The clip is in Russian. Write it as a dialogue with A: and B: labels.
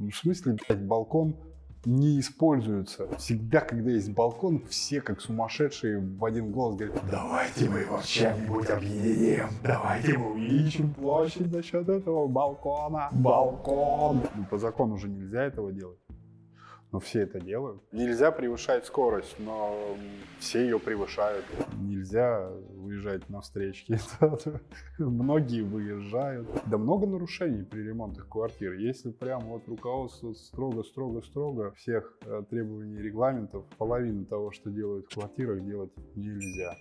A: В смысле, блядь, балкон не используется? Всегда, когда есть балкон, все как сумасшедшие в один голос говорят: давайте мы его чем-нибудь объединим, давайте мы увеличим площадь за счет этого балкона. Балкон! Ну, по закону уже нельзя этого делать. Но все это делают. Нельзя превышать скорость, но все ее превышают. Нельзя выезжать на встречки. Многие выезжают. Да много нарушений при ремонтах квартир. Если прям вот руководство строго всех требований регламентов, половину того, что делают в квартирах, делать нельзя.